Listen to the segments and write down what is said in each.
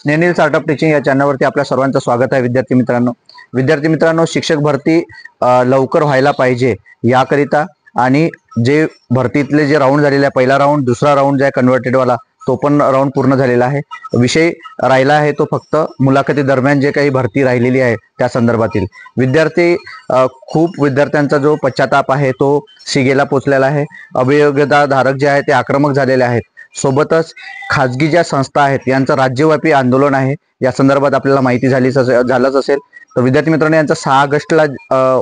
स्नेहनील startup teaching या चॅनलवरती आपल्या सर्वांचं स्वागत आहे. विद्यार्थी मित्रांनो, शिक्षक भरती लवकर व्हायला पाहिजे याकरिता आणि जे भरतीतले जे राऊंड झालेले आहे, पहिला राऊंड, दुसरा राऊंड जो आहे कन्व्हर्टेड वाला, तो पण राऊंड पूर्ण झालेला आहे. विषय राहिला आहे तो फक्त मुलाखती दरम्यान जे काही भरती राहिलेली आहे त्या संदर्भातील खूप विद्यार्थ्यांचा जो पश्चाताप आहे तो शिगेला पोचलेला आहे. अभियोग्यता धारक जे आहेत ते आक्रमक झालेले आहेत. सोबतच खाजगी ज्या संस्था आहेत यांचं राज्यव्यापी आंदोलन आहे. या संदर्भात आपल्याला माहिती झालंच असेल. तर विद्यार्थी मित्रांनो, यांचं 6 ऑगस्टला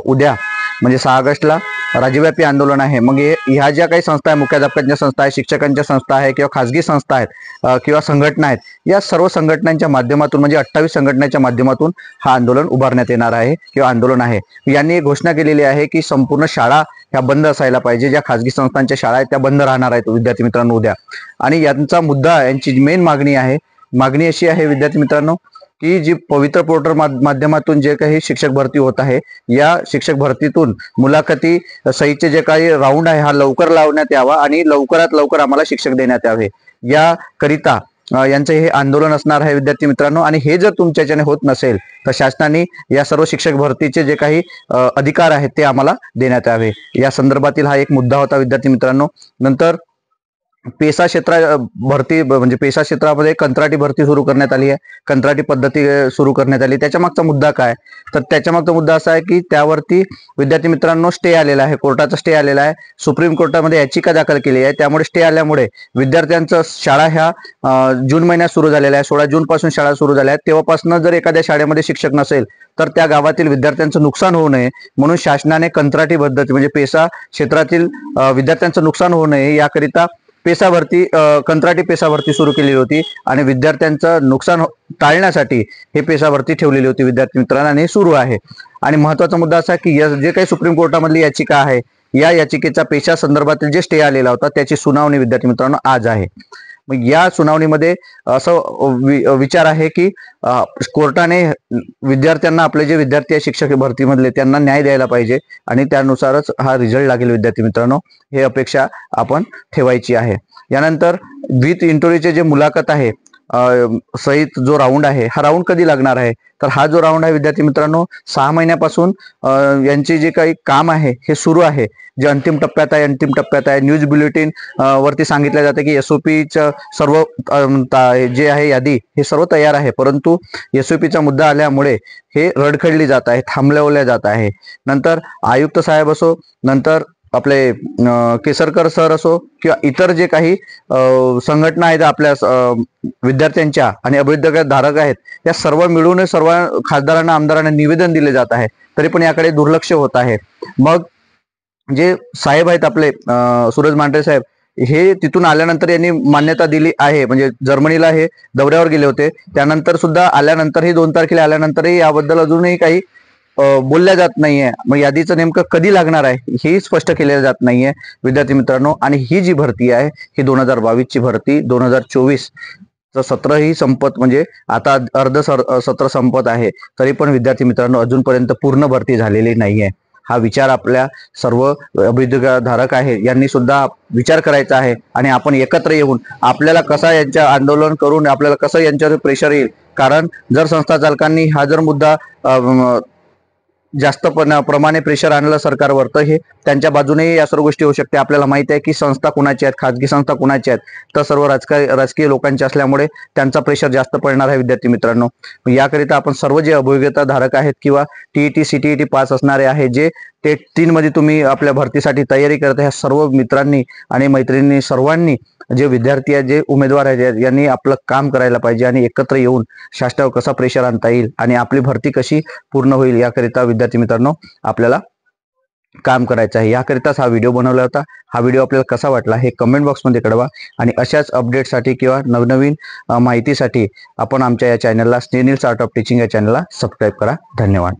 उद्या म्हणजे 6 ऑगस्टला राज्यव्यापी आंदोलन आहे. मग ह्या ज्या काही संस्था आहे, मुख्याध्यापकांच्या संस्था आहे, शिक्षकांच्या संस्था आहे किंवा खाजगी संस्था आहेत किंवा संघटना आहेत, या सर्व संघटनांच्या माध्यमातून म्हणजे 28 संघटनांच्या माध्यमातून हा आंदोलन उभारण्यात येणार आहे किंवा आंदोलन आहे. यांनी घोषणा केलेली आहे की संपूर्ण शाळा ह्या बंद असायला पाहिजे. ज्या खाजगी संस्थांच्या शाळा आहेत त्या बंद राहणार आहेत विद्यार्थी मित्रांनो उद्या. आणि यांचा मुद्दा, यांची मेन मागणी अशी आहे विद्यार्थी मित्रांनो, की जी पवित्र पोर्टल माध्यमातून जे काही शिक्षक भरती होत आहे, या शिक्षक भरतीतून मुलाखती सहीचे जे काही राऊंड आहे हा लवकर लावण्यात यावा आणि लवकरात लवकर आम्हाला शिक्षक देण्यात यावे. याकरिता यांचं हे आंदोलन असणार आहे विद्यार्थी मित्रांनो. आणि हे जर तुमच्याच्याने होत नसेल तर शासनाने या सर्व शिक्षक भरतीचे जे काही अधिकार आहेत ते आम्हाला देण्यात यावे. या संदर्भातील हा एक मुद्दा होता विद्यार्थी मित्रांनो. नंतर पेसा क्षेत्रामध्ये कंत्राटी भरती सुरू करण्यात आली आहे, कंत्राटी पद्धती सुरू करण्यात आली. त्याच्या मागचा मुद्दा काय, तर त्याच्या मागचा मुद्दा असा आहे की त्यावरती विद्यार्थी मित्रांनो स्टे आलेला आहे, कोर्टाचा स्टे आलेला आहे. सुप्रीम कोर्टामध्ये याचिका दाखल केली आहे. त्यामुळे स्टे आल्यामुळे विद्यार्थ्यांचं शाळा ह्या जून महिन्यात सुरू झालेल्या आहे. 16 जून पासून शाळा सुरू झाल्या आहेत. तेव्हापासून जर एखाद्या शाळेमध्ये शिक्षक नसेल तर त्या गावातील विद्यार्थ्यांचं नुकसान होऊ नये म्हणून शासनाने कंत्राटी पद्धती म्हणजे पेसा क्षेत्रातील विद्यार्थ्यांचं नुकसान होऊ नये याकरिता कंत्राटी पेसा भरती सुरू केलेली होती. आणि विद्यार्थ्यांचं नुकसान टाळण्यासाठी हे पेसा भरती ठेवलेली होती विद्यार्थी मित्रांनो, आणि सुरू आहे. आणि महत्वाचा मुद्दा असा की जे काही सुप्रीम कोर्टामधली याचिका आहे, या याचिकेचा पेशा संदर्भातील जे स्टे आलेला होता त्याची सुनावणी विद्यार्थी मित्रांनो आज आहे. मग या सुनावणीमध्ये असं विचार आहे की कोर्टाने विद्यार्थ्यांना, आपले जे विद्यार्थी आहे शिक्षक भरतीमधले, त्यांना न्याय द्यायला पाहिजे आणि त्यानुसारच हा रिझल्ट लागेल विद्यार्थी मित्रांनो. हे अपेक्षा आपण ठेवायची आहे. यानंतर विथ इंटरव्ह्यूचे जे मुलाखत आहे सहित जो राऊंड आहे, हा राऊंड कधी लागणार आहे, तर हा जो राऊंड आहे विद्यार्थी मित्रांनो 6 महिन्यापासून यांचे जे काही काम आहे हे सुरू आहे. जे अंतिम टप्प्यात आहे. न्यूज बुलेटिन वरती सांगितलं जातं की एसओपीचं सर्व जे आहे यादी हे सर्व तयार आहे, परंतु एसओपीचा मुद्दा आल्यामुळे हे रडखडली जात आहे, थांबवल्या जात आहे. नंतर आयुक्त साहेब असो, नंतर आपले केसरकर सर असो किंवा इतर जे काही संघटना आहेत आपल्या विद्यार्थ्यांच्या आणि अभियोग्यता धारक आहेत, या सर्व मिळून सर्व खासदारांना, आमदारांना निवेदन दिले जात आहे, तरी पण याकडे दुर्लक्ष होत आहे. मग जे साहेब आहेत आपले सूरज मांढरे साहेब, हे तिथून आल्यानंतर यांनी मान्यता दिली आहे. म्हणजे जर्मनीला हे दौऱ्यावर गेले होते, त्यानंतर सुद्धा आल्यानंतरही 2 तारखेला आल्यानंतरही याबद्दल अजूनही काही बोलल्या जात नाहीये. मग यादीचं नेमकं कधी लागणार आहे हे स्पष्ट केलं जात नाहीये विद्यार्थी मित्रांनो. आणि ही जी भरती आहे ही 2022 ची भरती 2024 सत्र ही संपत, म्हणजे आता सत्र संपत आहे, तरी पण विद्यार्थी मित्रांनो अजूनपर्यंत पूर्ण भरती झालेली नाहीये. हा विचार आपल्या सर्व अभियोग्यता धारक आहे यांनी सुद्धा विचार करायचा आहे. आणि आपण एकत्र येऊन आपल्याला कसा यांच्या आंदोलन करून आपल्याला कसं यांच्यावर प्रेशर येईल. कारण जर संस्था चालकांनी हा जर मुद्दा जास्त प्रमाणे प्रेशर आणलं सरकारवर, तर हे त्यांच्या बाजूने या सर्व गोष्टी होऊ शकते. आपल्याला माहिती आहे की संस्था कुणाची आहेत, खाजगी संस्था कुणाची आहेत, तर सर्व राजकीय लोकांचे असल्यामुळे त्यांचा प्रेशर जास्त पडणार आहे विद्यार्थी मित्रांनो. याकरिता आपण सर्व जे अभियोग्यता धारक आहेत किंवा टीईटी सीटीईटी पास असणारे आहे, जे टेट 3 मध्ये तुम्ही आपल्या भरतीसाठी तयारी करता, ह्या सर्व मित्रांनी आणि मैत्रिणींनी सर्वांनी, जे विद्यार्थी आहेत, जे उमेदवार आहेत, यांनी आपलं काम करायला पाहिजे आणि एकत्र येऊन शासनावर कसा प्रेशर आणता येईल आणि आपली भरती कशी पूर्ण होईल याकरिता विद्यार्थी मित्रांनो आपल्याला काम करायचं आहे. याकरिताच हा व्हिडिओ बनवला होता. हा व्हिडिओ आपल्याला कसा वाटला हे कमेंट बॉक्समध्ये कळवा. आणि अशाच अपडेटसाठी किंवा नवनवीन माहितीसाठी आपण आमच्या या चॅनलला, स्नेहनील स्टार्टअप टीचिंग या चॅनलला सबस्क्राईब करा. धन्यवाद.